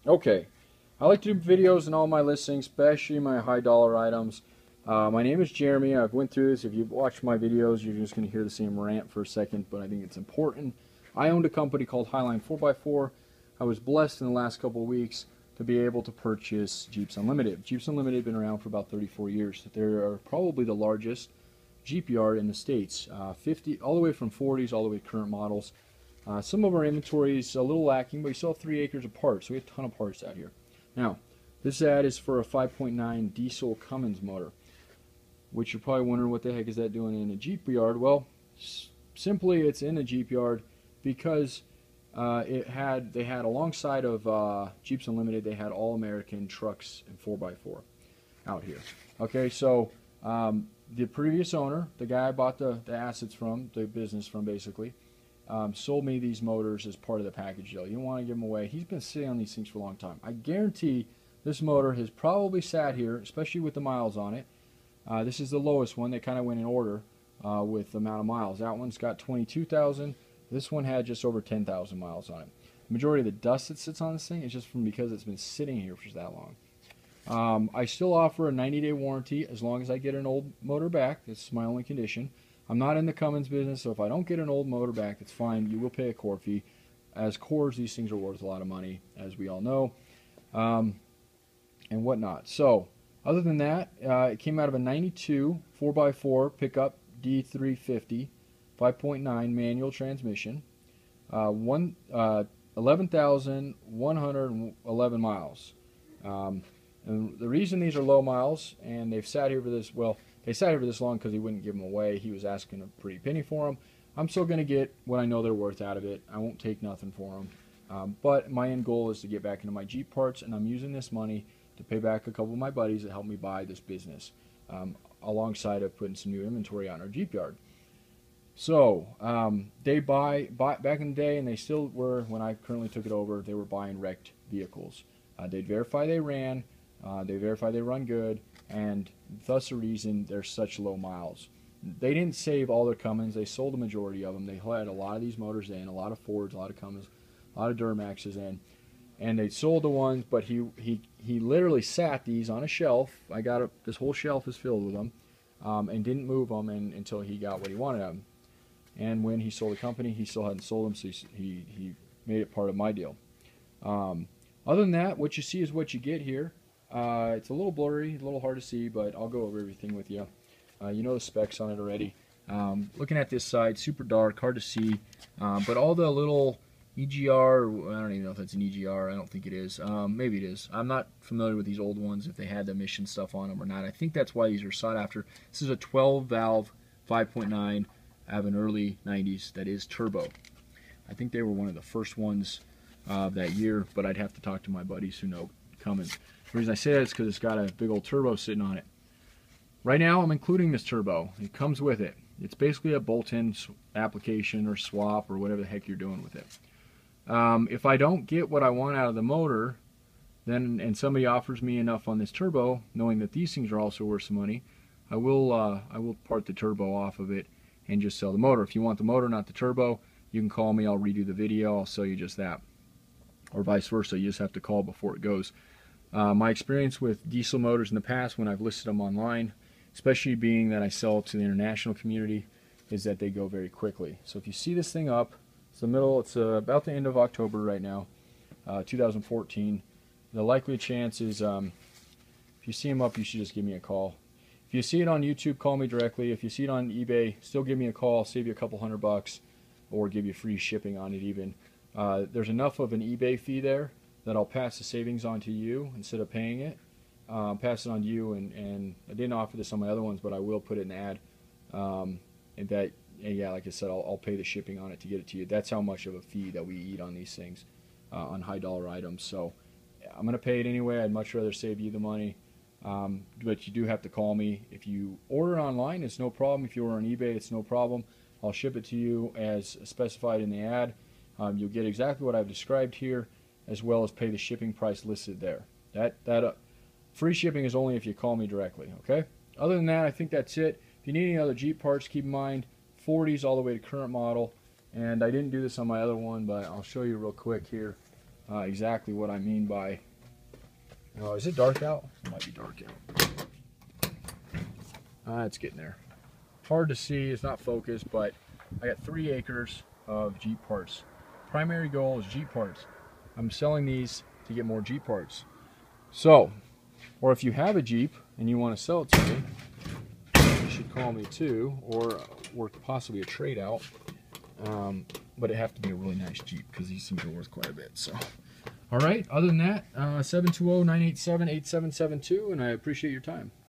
Okay, I like to do videos on all my listings, especially my high dollar items. My name is Jeremy. I've went through this. If you've watched my videos, you're just going to hear the same rant for a second, but I think it's important. I owned a company called Highline 4x4. I was blessed in the last couple of weeks to be able to purchase Jeeps Unlimited. Jeeps Unlimited have been around for about 34 years. They are probably the largest Jeep yard in the States, 50 all the way from 40s all the way to current models. Some of our inventory is a little lacking, but we still have 3 acres of parts, so we have a ton of parts out here. Now, this ad is for a 5.9 diesel Cummins motor, which you're probably wondering what the heck is that doing in a Jeep yard. Well, simply it's in a Jeep yard because they had alongside of Jeeps Unlimited, they had all American trucks and 4x4 out here. Okay, so the previous owner, the guy I bought the assets from, the business from basically, sold me these motors as part of the package deal. You don't want to give them away. He's been sitting on these things for a long time. I guarantee this motor has probably sat here, especially with the miles on it. This is the lowest one. They kind of went in order with the amount of miles. That one's got 22,000. This one had just over 10,000 miles on it. The majority of the dust that sits on this thing is just from because it's been sitting here for that long. I still offer a 90-day warranty as long as I get an old motor back. That's my only condition. I'm not in the Cummins business, so if I don't get an old motor back, it's fine. You will pay a core fee. As cores, these things are worth a lot of money, as we all know, and whatnot. So, other than that, it came out of a 92 4x4 pickup D350, 5.9 manual transmission, 11,111 miles. And the reason these are low miles, and they've sat here for this, well, they sat here for this long because he wouldn't give them away. He was asking a pretty penny for them. I'm still going to get what I know they're worth out of it. I won't take nothing for them. But my end goal is to get back into my Jeep parts, and I'm using this money to pay back a couple of my buddies that helped me buy this business, alongside of putting some new inventory on our Jeep yard. So they buy back in the day, and they still were, when I currently took it over, they were buying wrecked vehicles. They'd verify they ran, they verify they run good, and thus the reason they're such low miles. They didn't save all their Cummins. They sold the majority of them. They had a lot of these motors in, a lot of Fords, a lot of Cummins, a lot of Duramaxes in, and they sold the ones. But he literally sat these on a shelf. This whole shelf is filled with them, and didn't move them until he got what he wanted of them. And when he sold the company, he still hadn't sold them, so he made it part of my deal. Other than that, what you see is what you get here. It's a little blurry, a little hard to see, but I'll go over everything with you. You know the specs on it already. Looking at this side, super dark, hard to see, but all the little EGR, I don't even know if that's an EGR, I don't think it is. Maybe it is. I'm not familiar with these old ones, if they had the emission stuff on them or not. I think that's why these are sought after. This is a 12-valve 5.9 out of an early 90s that is turbo. I think they were one of the first ones that year, but I'd have to talk to my buddies who know Cummins. The reason I say that is because it's got a big old turbo sitting on it. Right now I'm including this turbo. It comes with it. It's basically a bolt-in application or swap or whatever the heck you're doing with it. If I don't get what I want out of the motor, and somebody offers me enough on this turbo, knowing that these things are also worth some money, I will part the turbo off of it and just sell the motor. If you want the motor, not the turbo, you can call me. I'll redo the video. I'll sell you just that. Or vice versa. You just have to call before it goes. My experience with diesel motors in the past, when I've listed them online, especially being that I sell to the international community, is that they go very quickly. So if you see this thing up, it's about the end of October right now, 2014. The likely chance is, if you see them up, you should just give me a call. If you see it on YouTube, call me directly. If you see it on eBay, still give me a call. I'll save you a couple $100 or give you free shipping on it even. There's enough of an eBay fee there that I'll pass the savings on to you instead of paying it. Pass it on to you, and I didn't offer this on my other ones, but I will put it in an ad. And yeah, like I said, I'll pay the shipping on it to get it to you. That's how much of a fee that we eat on these things, on high dollar items. So I'm going to pay it anyway. I'd much rather save you the money. But you do have to call me. If you order online, it's no problem. If you order on eBay, it's no problem. I'll ship it to you as specified in the ad. You'll get exactly what I've described here, as well as pay the shipping price listed there. That free shipping is only if you call me directly, okay? Other than that, I think that's it. If you need any other Jeep parts, keep in mind 40s all the way to current model. And I didn't do this on my other one, but I'll show you real quick here. exactly what I mean by... Oh, is it dark out? It might be dark out. It's getting there. Hard to see, it's not focused, but I got 3 acres of Jeep parts. Primary goal is Jeep parts. I'm selling these to get more Jeep parts. So, or if you have a Jeep and you want to sell it to me, you should call me too, or work possibly a trade out. But it have to be a really nice Jeep because these things are worth quite a bit. So, all right. Other than that, 720-987-8772, and I appreciate your time.